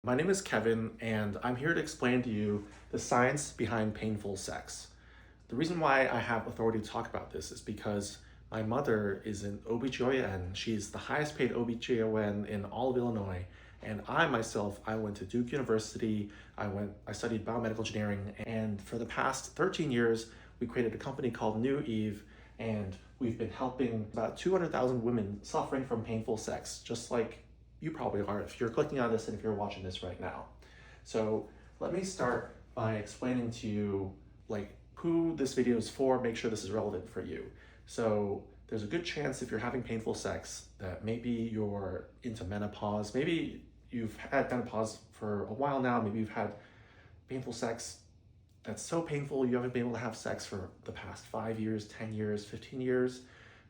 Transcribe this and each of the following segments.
My name is Kevin, and I'm here to explain to you the science behind painful sex. The reason why I have authority to talk about this is because my mother is an OBGYN. She's the highest paid OBGYN in all of Illinois. And I myself, I went to Duke University. I studied biomedical engineering. And for the past 13 years, we created a company called Neu Eve. And we've been helping about 200,000 women suffering from painful sex, just like you probably are if you're clicking on this and if you're watching this right now. So let me start by explaining to you who this video is for, make sure this is relevant for you. So there's a good chance if you're having painful sex that maybe you're into menopause, maybe you've had menopause for a while now, maybe you've had painful sex that's so painful you haven't been able to have sex for the past 5 years, 10 years, 15 years.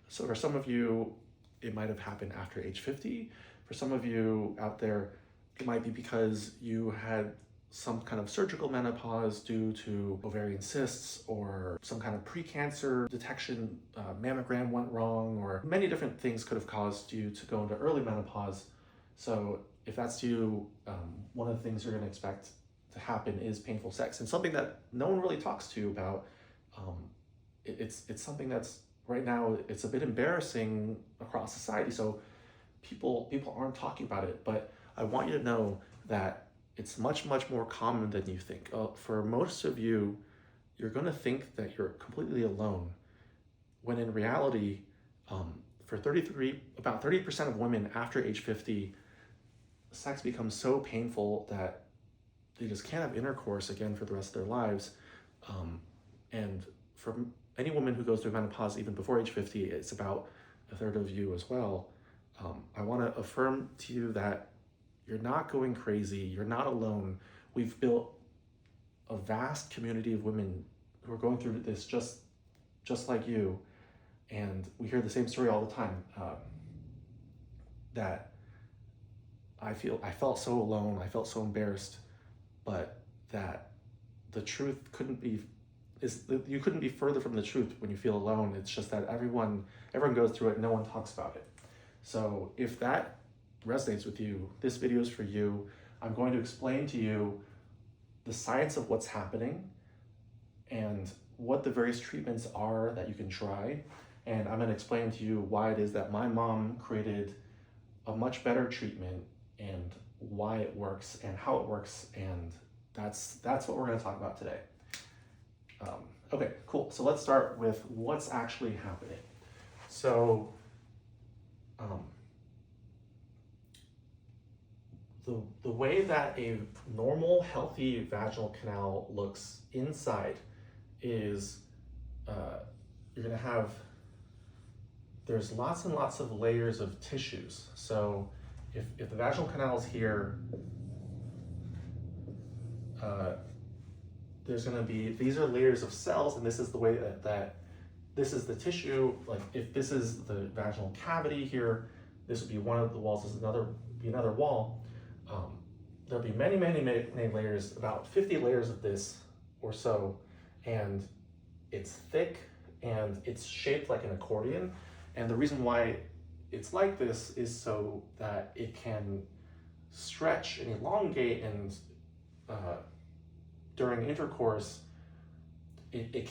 So for some of you, it might have happened after age 50. For some of you out there, it might be because you had some kind of surgical menopause due to ovarian cysts or some kind of precancer detection, mammogram went wrong, or many different things could have caused you to go into early menopause. So if that's you, one of the things you're going to expect to happen is painful sex, and something that no one really talks to you about. It's something that's right now, it's a bit embarrassing across society. So people aren't talking about it, but I want you to know that it's much more common than you think. For most of you, you're going to think that you're completely alone, when in reality, for about 30% of women after age 50, sex becomes so painful that they just can't have intercourse again for the rest of their lives. And for any woman who goes through menopause even before age 50, it's about a third of you as well. I want to affirm to you that you're not going crazy. You're not alone. We've built a vast community of women who are going through this just like you. And we hear the same story all the time, that I felt so alone. I felt so embarrassed, but that the truth you couldn't be further from the truth when you feel alone. It's just that everyone goes through it. No one talks about it. So if that resonates with you, this video is for you. I'm going to explain to you the science of what's happening and what the various treatments are that you can try. And I'm going to explain to you why it is that my mom created a much better treatment and why it works and how it works. And that's what we're going to talk about today. Okay, cool. So let's start with what's actually happening. So the way that a normal, healthy vaginal canal looks inside is you're going to have, there's lots and lots of layers of tissues. So if the vaginal canal is here, there's going to be, these are layers of cells, and this is the way that this is the tissue. Like if this is the vaginal cavity here, this would be one of the walls, this is another wall. There'll be many layers, about 50 layers of this or so, and it's thick and it's shaped like an accordion. And the reason why it's like this is so that it can stretch and elongate, and during intercourse, it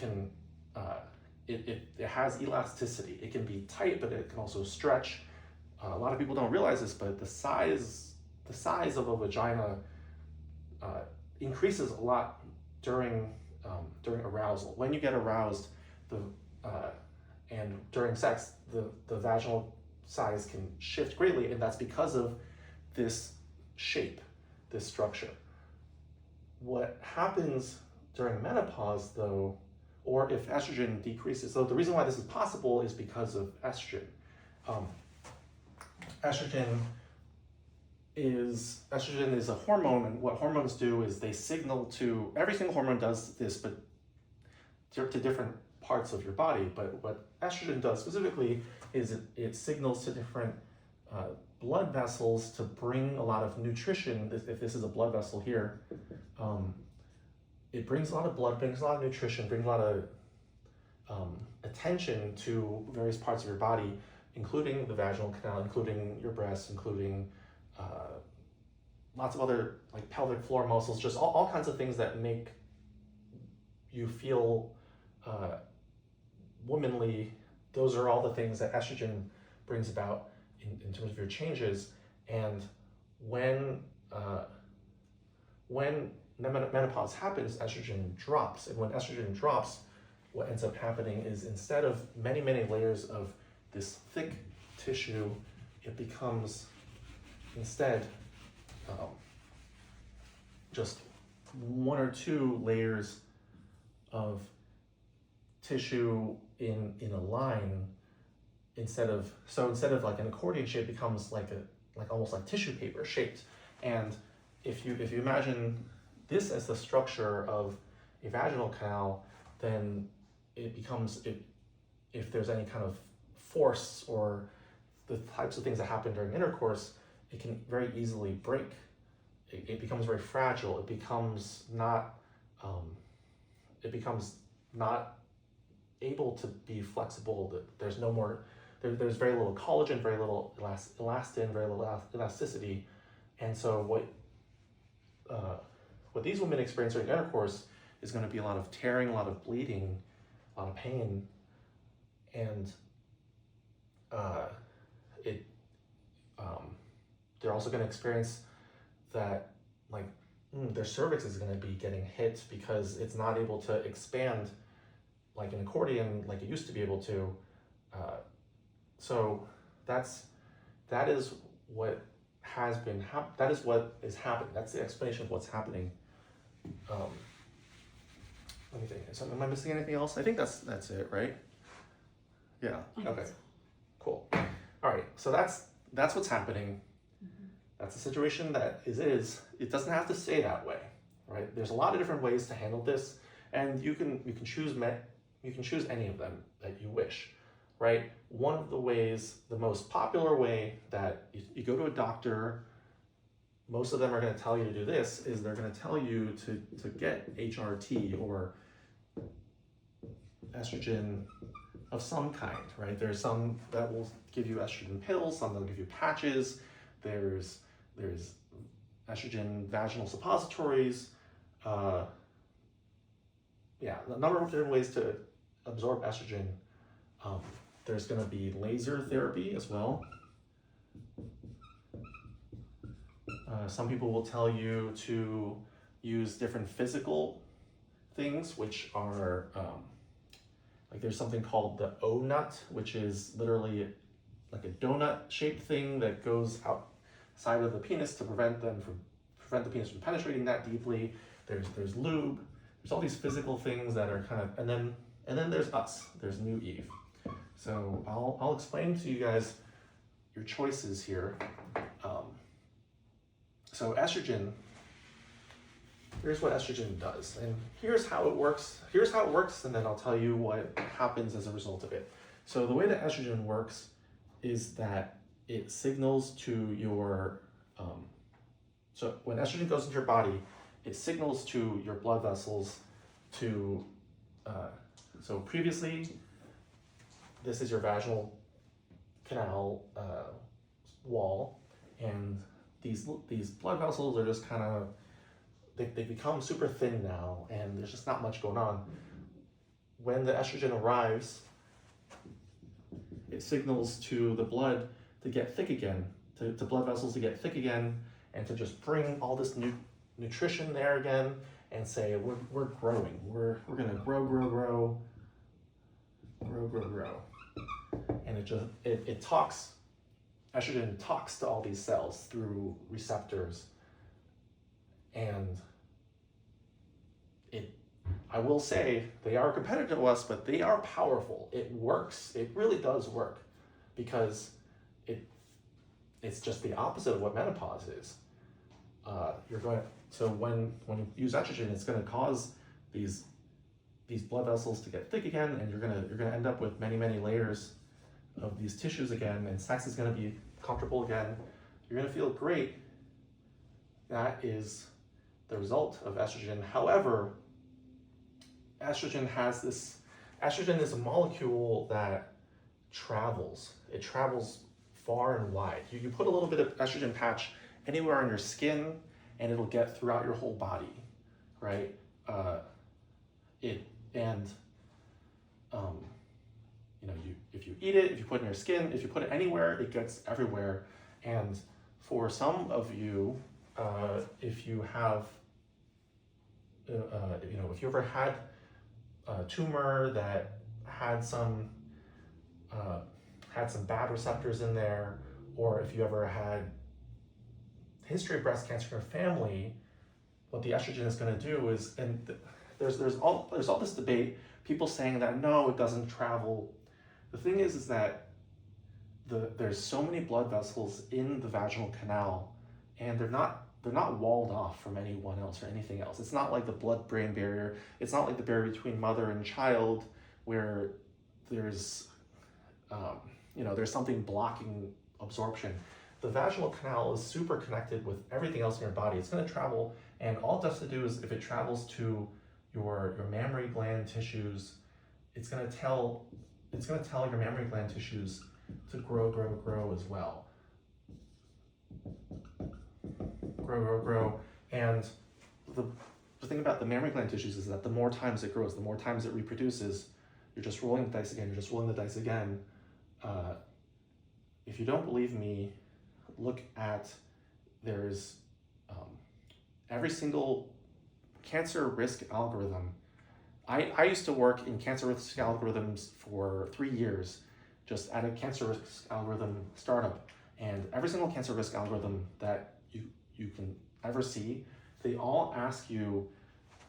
has elasticity. It can be tight, but it can also stretch. A lot of people don't realize this, but the size of a vagina increases a lot during arousal. When you get aroused, and during sex, the vaginal size can shift greatly, and that's because of this shape, this structure. What happens during menopause, though, or if estrogen decreases, so the reason why this is possible is because of estrogen. Estrogen is a hormone, and what hormones do is they signal to, every single hormone does this, but to different parts of your body. But what estrogen does specifically is it signals to different blood vessels to bring a lot of nutrition. If this is a blood vessel here, it brings a lot of blood, brings a lot of nutrition, brings a lot of attention to various parts of your body, including the vaginal canal, including your breasts, including lots of other like pelvic floor muscles, just all kinds of things that make you feel womanly. Those are all the things that estrogen brings about in terms of your changes. And when menopause happens, estrogen drops. And when estrogen drops, what ends up happening is instead of many, many layers of this thick tissue, it becomes instead just one or two layers of tissue in a line instead of like an accordion shape, becomes like almost like tissue paper shaped. And if you imagine this as the structure of a vaginal canal, then it becomes, if there's any kind of force or the types of things that happen during intercourse, it can very easily break. It becomes very fragile. It becomes not able to be flexible. There's no more. There's very little collagen, very little elastin, very little elasticity, and so what these women experience during intercourse is going to be a lot of tearing, a lot of bleeding, a lot of pain, and they're also going to experience that like their cervix is going to be getting hit because it's not able to expand like an accordion like it used to be able to. So that is what has been that is what is happening. That's the explanation of what's happening. Let me think. So am I missing anything else? I think that's it, right? Yeah. Okay. Cool. All right. So that's what's happening. That's the situation that is. It doesn't have to stay that way, right? There's a lot of different ways to handle this, and you can choose any of them that you wish, right? One of the ways, the most popular way that you go to a doctor, most of them are going to tell you to do this, is they're going to tell you to get HRT or estrogen of some kind, right? There's some that will give you estrogen pills, some that will give you patches. There's estrogen vaginal suppositories. A number of different ways to absorb estrogen. There's going to be laser therapy as well. Some people will tell you to use different physical things, which are like there's something called the O-nut, which is literally like a donut-shaped thing that goes outside of the penis to prevent the penis from penetrating that deeply. There's lube. There's all these physical things that are kind of, and then there's us. There's Neu Eve. So I'll explain to you guys your choices here. So estrogen. Here's what estrogen does, and here's how it works. And then I'll tell you what happens as a result of it. So the way that estrogen works is that it signals to your. So when estrogen goes into your body, it signals to your blood vessels to. So previously, this is your vaginal canal wall, and these blood vessels are just kind of. They become super thin now, and there's just not much going on. When the estrogen arrives, it signals to the blood to get thick again, to blood vessels to get thick again, and to just bring all this nutrition there again, and say we're growing, we're gonna grow, and it talks. Estrogen talks to all these cells through receptors, and I will say they are competitive to us, but they are powerful. It works. It really does work, because it's just the opposite of what menopause is. So when you use estrogen, it's going to cause these blood vessels to get thick again, and you're gonna end up with many layers of these tissues again, and sex is going to be comfortable again. You're going to feel great. That is the result of estrogen. However, estrogen is a molecule that travels. It travels far and wide. You put a little bit of estrogen patch anywhere on your skin, and it'll get throughout your whole body, right? If you eat it, if you put it in your skin, if you put it anywhere, it gets everywhere. And for some of you, if you have, if you ever had a tumor that had some bad receptors in there, or if you ever had history of breast cancer in your family, what the estrogen is going to do is, there's all this debate, people saying that no, it doesn't travel. The thing is that there's so many blood vessels in the vaginal canal, and they're not walled off from anyone else or anything else. It's not like the blood-brain barrier. It's not like the barrier between mother and child, where there's there's something blocking absorption. The vaginal canal is super connected with everything else in your body. It's going to travel, and all it does to do is, if it travels to your mammary gland tissues, it's going to tell your mammary gland tissues to grow as well. Grow. And the thing about the mammary gland tissues is that the more times it grows, the more times it reproduces, you're just rolling the dice again, if you don't believe me, look at, there's every single cancer risk algorithm. I used to work in cancer risk algorithms for 3 years, just at a cancer risk algorithm startup. And every single cancer risk algorithm that you can ever see, they all ask you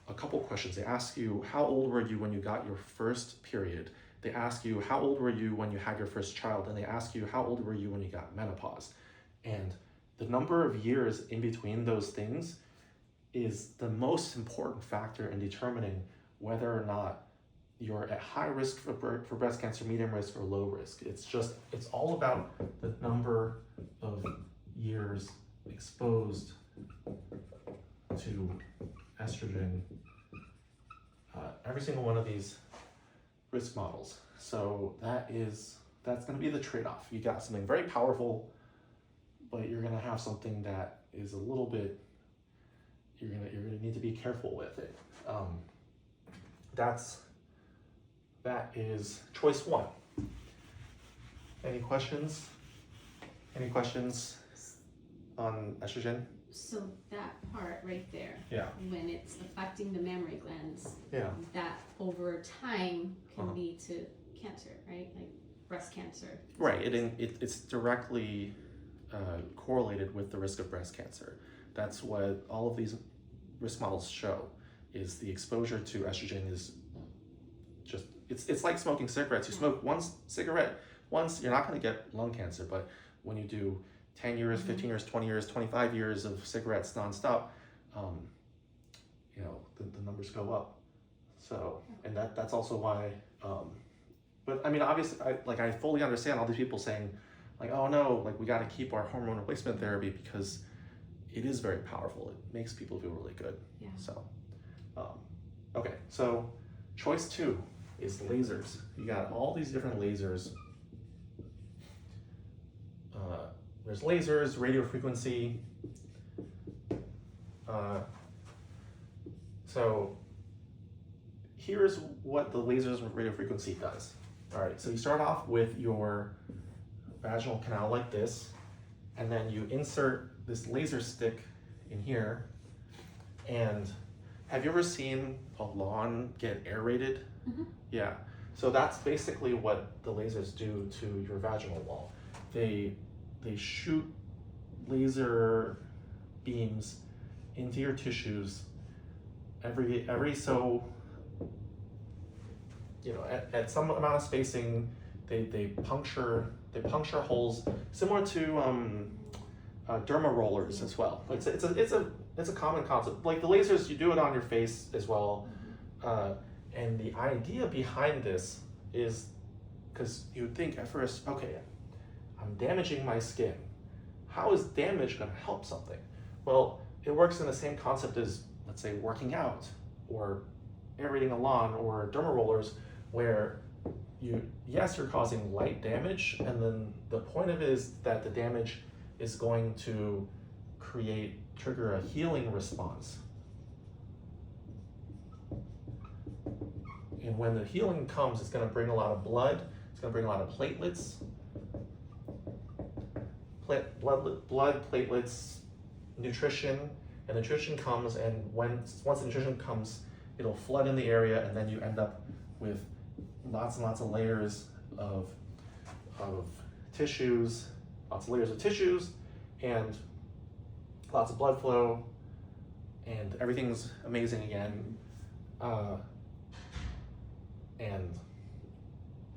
a couple questions. They ask you, how old were you when you got your first period? They ask you, how old were you when you had your first child? And they ask you, how old were you when you got menopause? And the number of years in between those things is the most important factor in determining whether or not you're at high risk for breast cancer, medium risk, or low risk. It's all about the number of years exposed to estrogen, every single one of these risk models. So that's going to be the trade-off. You got something very powerful, but you're going to have something that is a little bit, you're going to need to be careful with it. That is choice one. Any questions? Any questions on estrogen? So that part right there, Yeah. when it's affecting the mammary glands, Yeah. that over time can lead to cancer, right? Like breast cancer. Right. It's directly correlated with the risk of breast cancer. That's what all of these risk models show, is the exposure to estrogen is just, it's like smoking cigarettes. You smoke one cigarette once, you're not going to get lung cancer, but when you do 10 years, 15 years, 20 years, 25 years of cigarettes nonstop, the numbers go up. So, and that's also why, but I mean, obviously, I fully understand all these people saying, like, oh no, like we got to keep our hormone replacement therapy because it is very powerful. It makes people feel really good. Yeah. So, okay, so choice two is lasers. You got all these different lasers. There's lasers, radio frequency. So here's what the lasers with radio frequency does. All right, so you start off with your vaginal canal like this, and then you insert this laser stick in here. And have you ever seen a lawn get aerated? Mm-hmm. Yeah, so that's basically what the lasers do to your vaginal wall. They shoot laser beams into your tissues every so, at some amount of spacing. They puncture holes similar to derma rollers as well. It's a common concept. Like the lasers, you do it on your face as well. And the idea behind this is, because you think at first, okay, I'm damaging my skin. How is damage going to help something? Well, it works in the same concept as, let's say, working out or aerating a lawn or derma rollers, where you're causing light damage, and then the point of it is that the damage is going to trigger a healing response. And when the healing comes, it's going to bring a lot of blood. It's going to bring a lot of platelets, blood, platelets, nutrition. And nutrition comes, and once the nutrition comes, it'll flood in the area, and then you end up with lots and lots of layers of tissues, and lots of blood flow, and everything's amazing again. And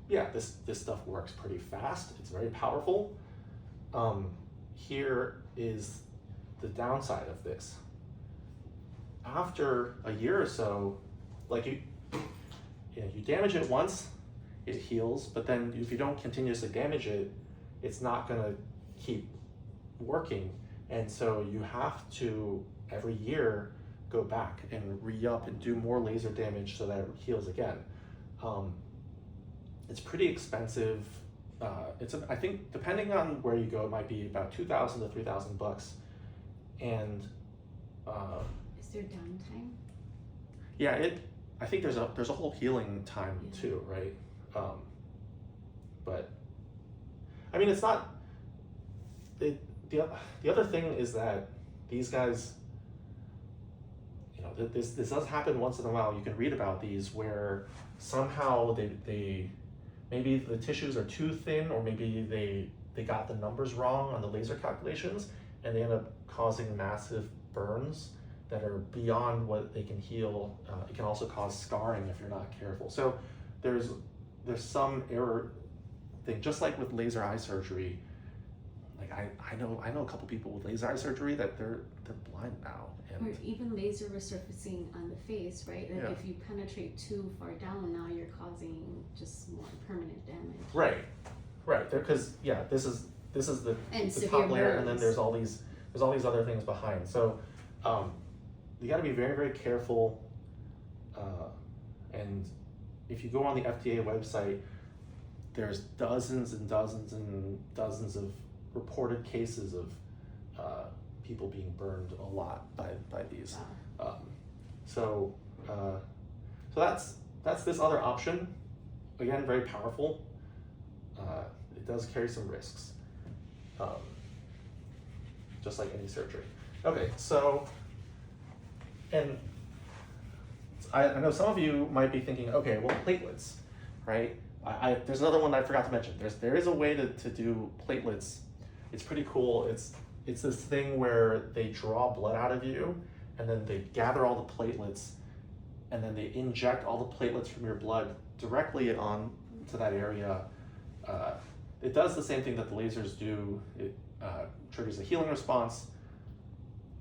yeah, this stuff works pretty fast. It's very powerful. Here is the downside of this. After a year or so, like you damage it once, it heals, but then if you don't continuously damage it, it's not gonna keep working. And so you have to, every year, go back and re-up and do more laser damage so that it heals again. It's pretty expensive. I think depending on where you go, it might be about $2,000 to $3,000. And is there downtime? Yeah, I think there's a whole healing time too, right? But I mean, it's not. The other thing is that these guys, this does happen once in a while. You can read about these where somehow they maybe the tissues are too thin, or maybe they got the numbers wrong on the laser calculations, and they end up causing massive burns that are beyond what they can heal. It can also cause scarring if you're not careful. So there's some error thing, just like with laser eye surgery. Like I know a couple people with laser eye surgery that they're blind now. Or even laser resurfacing on the face, right? Like if you penetrate too far down, now you're causing just more permanent damage. Right. Because this is the top layer, and then there's all these other things behind. So you got to be very, very careful. And if you go on the FDA website, there's dozens and dozens and dozens of reported cases of people being burned a lot by these. Wow. So that's this other option. Again, very powerful. It does carry some risks, just like any surgery. Okay, so, and I know some of you might be thinking, okay, well, platelets, right? There's another one that I forgot to mention. There is a way to do platelets. It's pretty cool. It's this thing where they draw blood out of you, and then they gather all the platelets, and then they inject all the platelets from your blood directly on to that area. It does the same thing that the lasers do. It triggers a healing response.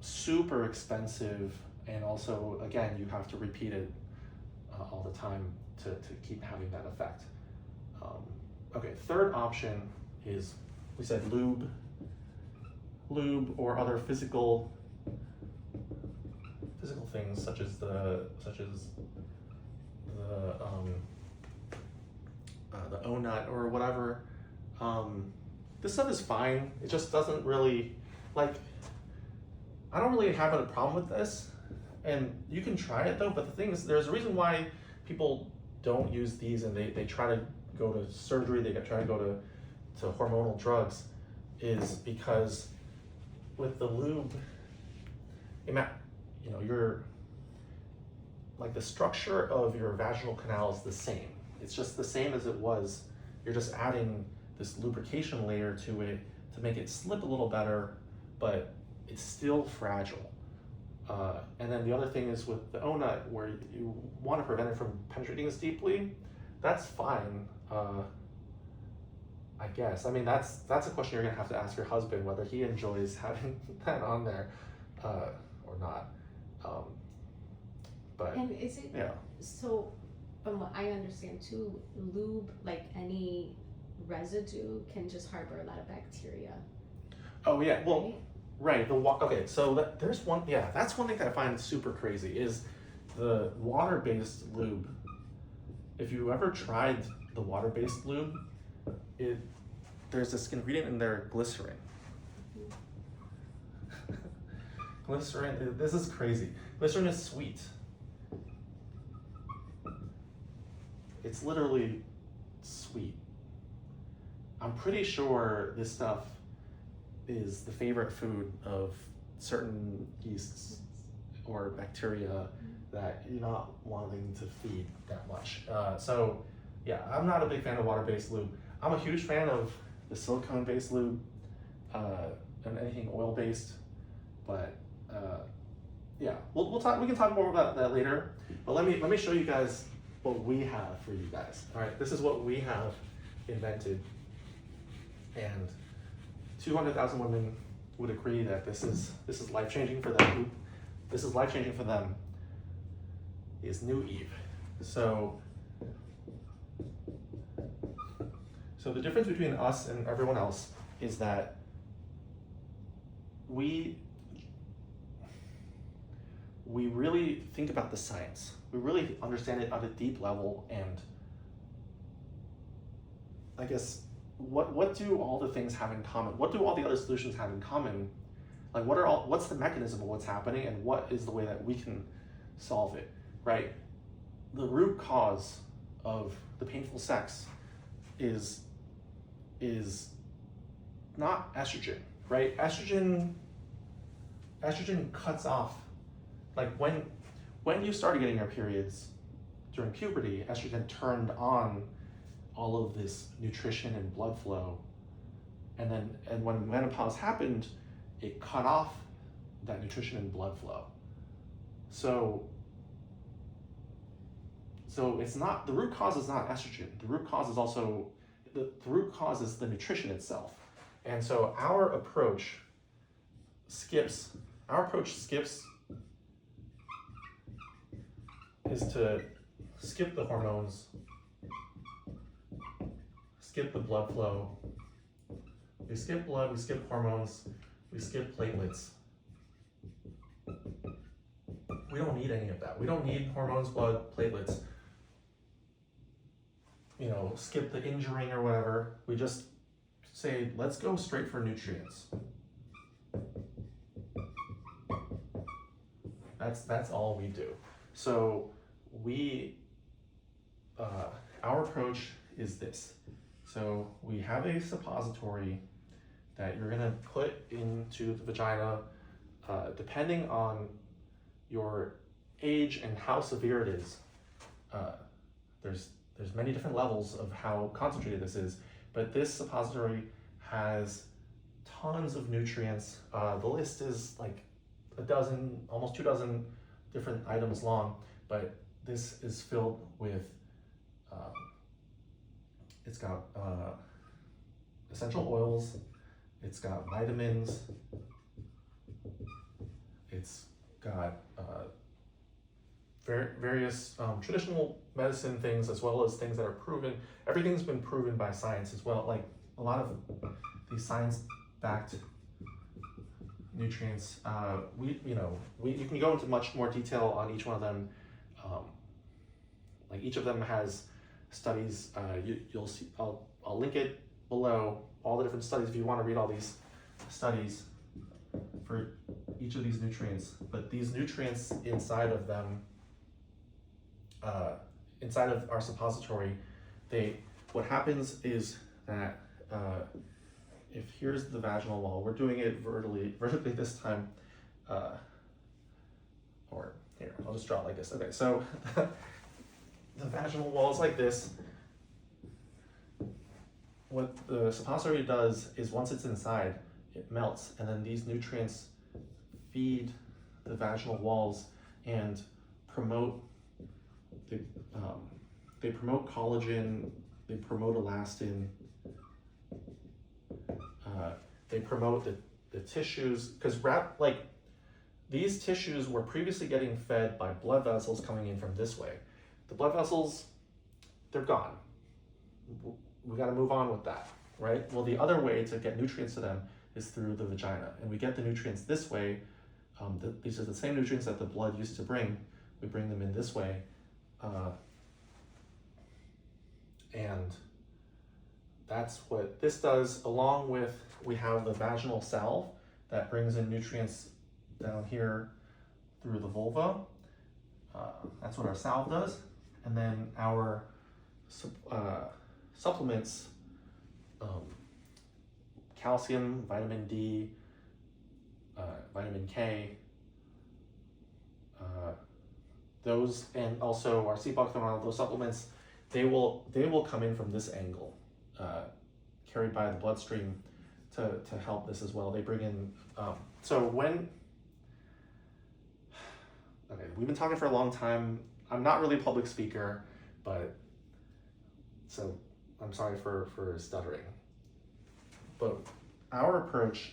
Super expensive, and also, again, you have to repeat it all the time to keep having that effect. Okay, third option is, we said lube or other physical things such as the O-nut or whatever. This stuff is fine. It just doesn't really, like, I don't really have a problem with this, and you can try it though, but the thing is, there's a reason why people don't use these, and they try to go to surgery, they try to go to hormonal drugs, is because with the lube, you're, like, the structure of your vaginal canal is the same. It's just the same as it was. You're just adding this lubrication layer to it to make it slip a little better, but it's still fragile. And then the other thing is with the O-nut, where you want to prevent it from penetrating as deeply, that's fine, I guess. I mean, that's a question you're gonna have to ask your husband, whether he enjoys having that on there or not. But and is it so? From what I understand too, lube, like any residue, can just harbor a lot of bacteria. Oh yeah, well, right. Okay, so there's one. Yeah, that's one thing that I find super crazy is the water-based lube. If you ever tried the water-based lube, there's this ingredient in there, glycerin. Glycerin, this is crazy. Glycerin is sweet. It's literally sweet. I'm pretty sure this stuff is the favorite food of certain yeasts or bacteria that you're not wanting to feed that much. So yeah, I'm not a big fan of water-based lube. I'm a huge fan of the silicone-based lube and anything oil-based, but yeah, we'll talk. We can talk more about that later. But let me show you guys what we have for you guys. All right, this is what we have invented, and 200,000 women would agree that this is life-changing for them. This is life-changing for them. Is Neu Eve. So the difference between us and everyone else is that we really think about the science. We really understand it at a deep level, and I guess what do all the things have in common? What do all the other solutions have in common? Like what's the mechanism of what's happening, and what is the way that we can solve it, right? The root cause of the painful sex is not estrogen, right? Estrogen cuts off, like when you started getting your periods during puberty, estrogen turned on all of this nutrition and blood flow, and when menopause happened, it cut off that nutrition and blood flow. So it's not, the root cause is not estrogen. The root cause is also, the root cause is the nutrition itself. And so our approach skips is to skip the hormones, skip the blood flow. We skip blood, we skip hormones, we skip platelets. We don't need any of that. We don't need hormones, blood, platelets. You know, skip the injuring or whatever. We just say, let's go straight for nutrients. That's all we do. So our approach is this. So we have a suppository that you're gonna put into the vagina, depending on your age and how severe it is. There's many different levels of how concentrated this is, but this suppository has tons of nutrients. The list is like a dozen, almost 24 different items long, but this is filled with, it's got essential oils, it's got vitamins, it's got various traditional medicine things, as well as things that are proven. Everything's been proven by science as well. Like a lot of these science-backed nutrients, you can go into much more detail on each one of them. Like each of them has studies. You'll see. I'll link it below, all the different studies if you want to read all these studies for each of these nutrients. But these nutrients inside of them, inside of our suppository, what happens is that if here's the vaginal wall, we're doing it vertically this time, or here, I'll just draw it like this. Okay, so the vaginal wall is like this. What the suppository does is once it's inside, it melts, and then these nutrients feed the vaginal walls and promote they promote collagen, they promote elastin, they promote the tissues, because these tissues were previously getting fed by blood vessels coming in from this way. The blood vessels, they're gone. We got to move on with that, right? Well, the other way to get nutrients to them is through the vagina, and we get the nutrients this way. These are the same nutrients that the blood used to bring. We bring them in this way, and that's what this does. Along with, we have the vaginal salve that brings in nutrients down here through the vulva. That's what our salve does. And then our supplements, calcium, vitamin D, vitamin K, those, and also our sea buckthorn, those supplements, they will come in from this angle, carried by the bloodstream to help this as well. They bring in, okay, we've been talking for a long time. I'm not really a public speaker, but so I'm sorry for stuttering. But our approach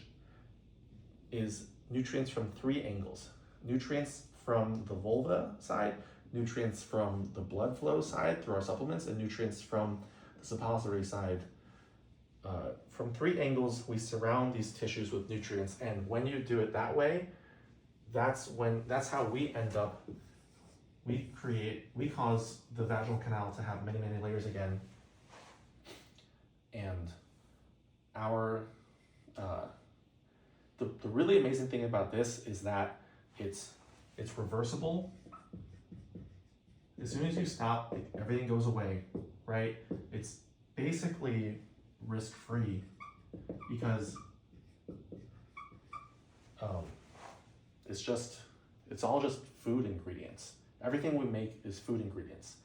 is nutrients from 3 angles. Nutrients from the vulva side, nutrients from the blood flow side through our supplements, and nutrients from the suppository side. From 3 angles, we surround these tissues with nutrients, and when you do it that way, that's how we end up, we cause the vaginal canal to have many, many layers again. And our, the really amazing thing about this is that it's reversible. As soon as you stop, everything goes away, right? It's basically risk-free because it's all just food ingredients. Everything we make is food ingredients.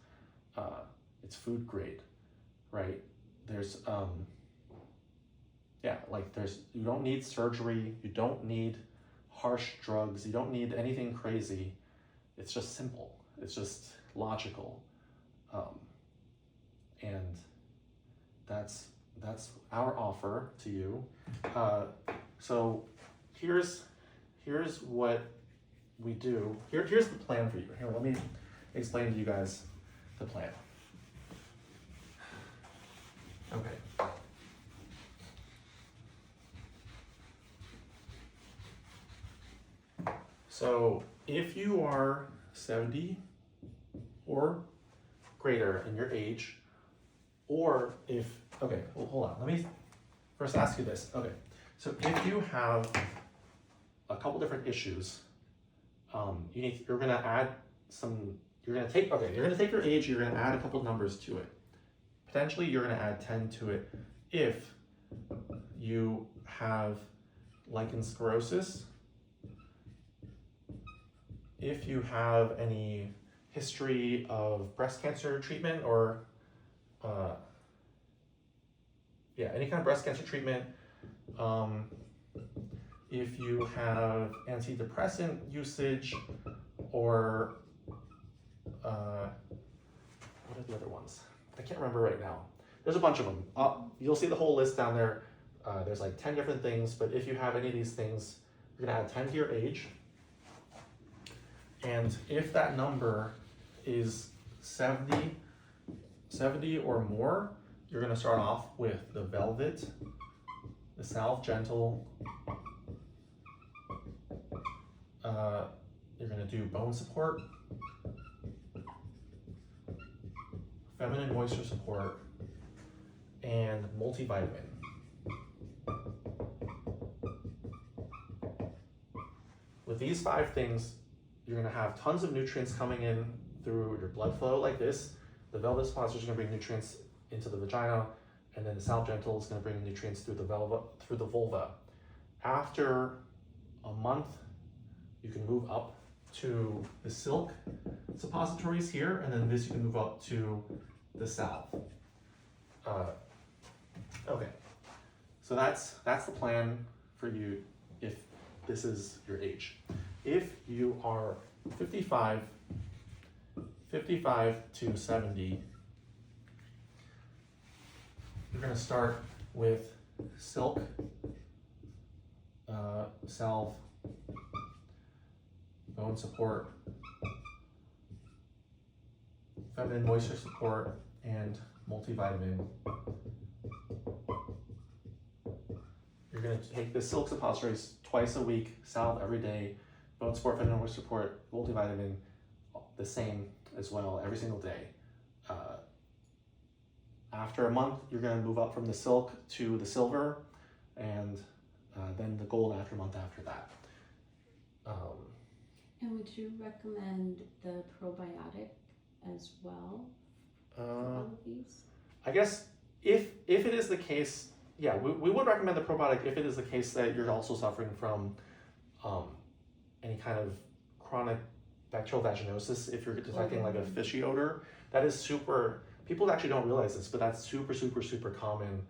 It's food grade, right? There's you don't need surgery, you don't need harsh drugs, you don't need anything crazy. It's just simple. It's just logical. And that's our offer to you. So here's what we do. Here's the plan for you. Here, let me explain to you guys the plan. Okay. So if you are 70 or greater in your age, or if, okay, well, hold on, let me first ask you this. Okay, so if you have a couple different issues, you're gonna take your age, you're gonna add a couple numbers to it. Potentially you're gonna add 10 to it if you have lichen sclerosis, if you have any history of breast cancer treatment or any kind of breast cancer treatment, if you have antidepressant usage, or what are the other ones? I can't remember right now. There's a bunch of them. You'll see the whole list down there. There's like 10 different things, but if you have any of these things, you're gonna add 10 to your age. And if that number is 70 or more, you're gonna start off with the Velvet, the Salve Gentle. You're gonna do bone support, feminine moisture support, and multivitamin. With these 5 things, you're gonna have tons of nutrients coming in through your blood flow like this. The Velvet Suppositor is gonna bring nutrients into the vagina, and then the Salve Gentle is gonna bring nutrients through the vulva. After a month, you can move up to the Silk suppositories here, and then this you can move up to the Salve. Okay, so that's the plan for you if this is your age. If you are 55 to 70, you're gonna start with Silk, Salve, bone support, feminine moisture support, and multivitamin. You're gonna take the Silk suppositories twice a week, Salve every day, bone support, feminine moisture support, multivitamin, the same as well every single day. After a month, you're gonna move up from the Silk to the Silver, and then the Gold after a month after that. And would you recommend the probiotic as well for all of these? I guess if it is the case, yeah, we would recommend the probiotic if it is the case that you're also suffering from any kind of chronic bacterial vaginosis. If you're detecting like a fishy odor, that is super. People actually don't realize this, but that's super common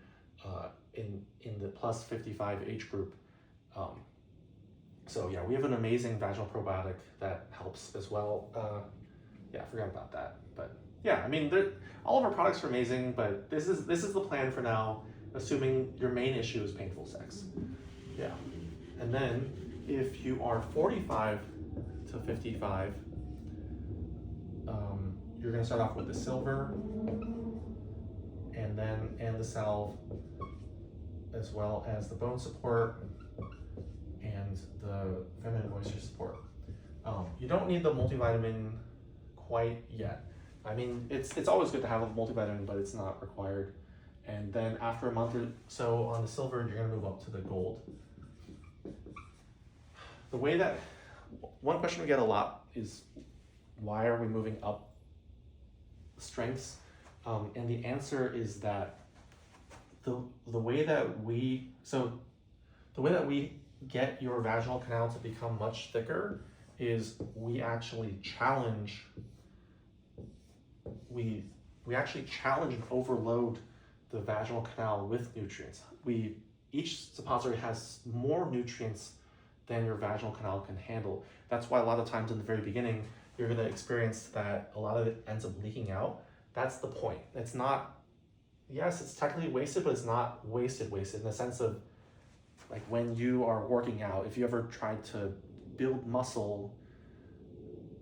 in the plus 55 age group. So yeah, we have an amazing vaginal probiotic that helps as well. Yeah, I forgot about that, but yeah, I mean, all of our products are amazing, but this is the plan for now, assuming your main issue is painful sex. Yeah, and then if you are 45 to 55, you're gonna start off with the silver, and the salve, as well as the bone support and the feminine moisture support. You don't need the multivitamin quite yet. I mean, it's always good to have a multivitamin, but it's not required. And then after a month or so on the silver, you're gonna move up to the gold. The way that, one question we get a lot is, why are we moving up strengths? And the answer is that the way that we get your vaginal canal to become much thicker is we actually challenge and overload the vaginal canal with nutrients. Each suppository has more nutrients than your vaginal canal can handle. That's why a lot of times in the very beginning, you're gonna experience that a lot of it ends up leaking out. That's the point. It's not, yes, it's technically wasted, but it's not wasted in the sense of, like, when you are working out, if you ever tried to build muscle,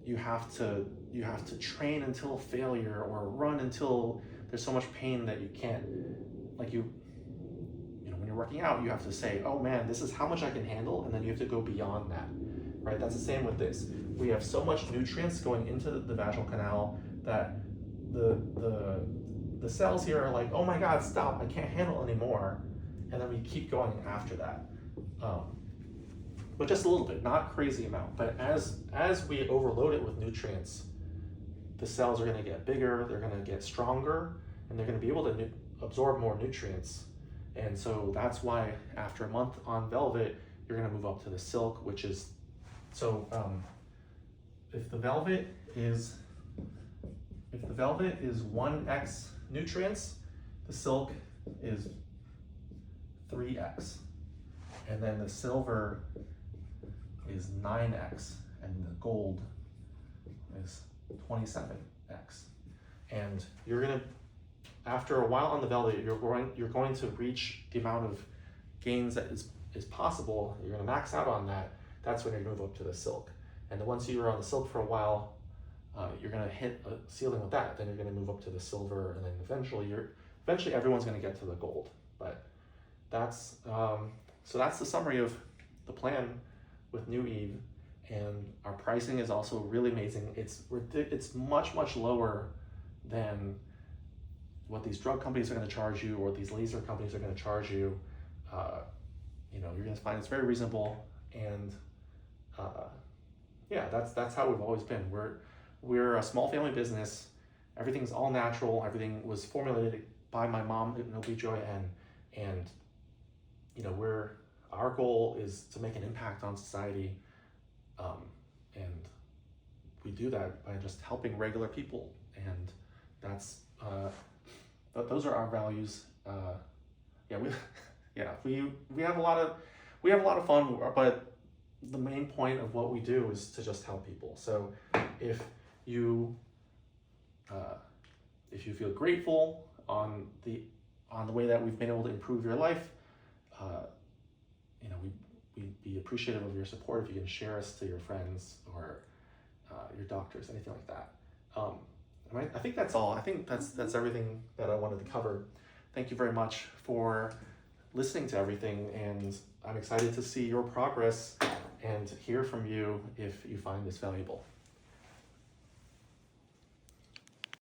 you have to train until failure or run until there's so much pain that you can't, like, you know, when you're working out, you have to say, oh man, this is how much I can handle, and then you have to go beyond that, right? That's the same with this. We have so much nutrients going into the vaginal canal that the cells here are like, oh my God, stop, I can't handle anymore. And then we keep going after that. But just a little bit, not crazy amount. But as we overload it with nutrients, the cells are gonna get bigger, they're gonna get stronger, and they're gonna be able to absorb more nutrients. And so that's why after a month on Velvet, you're gonna move up to the Silk, which is, so if the Velvet is 1x nutrients, the Silk is 3x, and then the silver is 9x, and the gold is 27x. And you're gonna, after a while on the Velvet, you're going to reach the amount of gains that is possible. You're gonna max out on that. That's when you move up to the Silk. And then once you're on the Silk for a while, you're gonna hit a ceiling with that. Then you're gonna move up to the silver, and then eventually everyone's gonna get to the gold. But that's so that's the summary of the plan with Neu Eve, and our pricing is also really amazing. It's much lower than what these drug companies are going to charge you, or these laser companies are going to charge you. You know, you're going to find it's very reasonable, and yeah, that's how we've always been. We're a small family business. Everything's all natural. Everything was formulated by my mom, an OB/GYN, and you know, our goal is to make an impact on society, and we do that by just helping regular people, and that's those are our values. We have a lot of fun, but the main point of what we do is to just help people. So if you feel grateful on the way that we've been able to improve your life, you know, we'd be appreciative of your support if you can share us to your friends or your doctors, anything like that. I think that's all. I think that's everything that I wanted to cover. Thank you very much for listening to everything, and I'm excited to see your progress and hear from you if you find this valuable.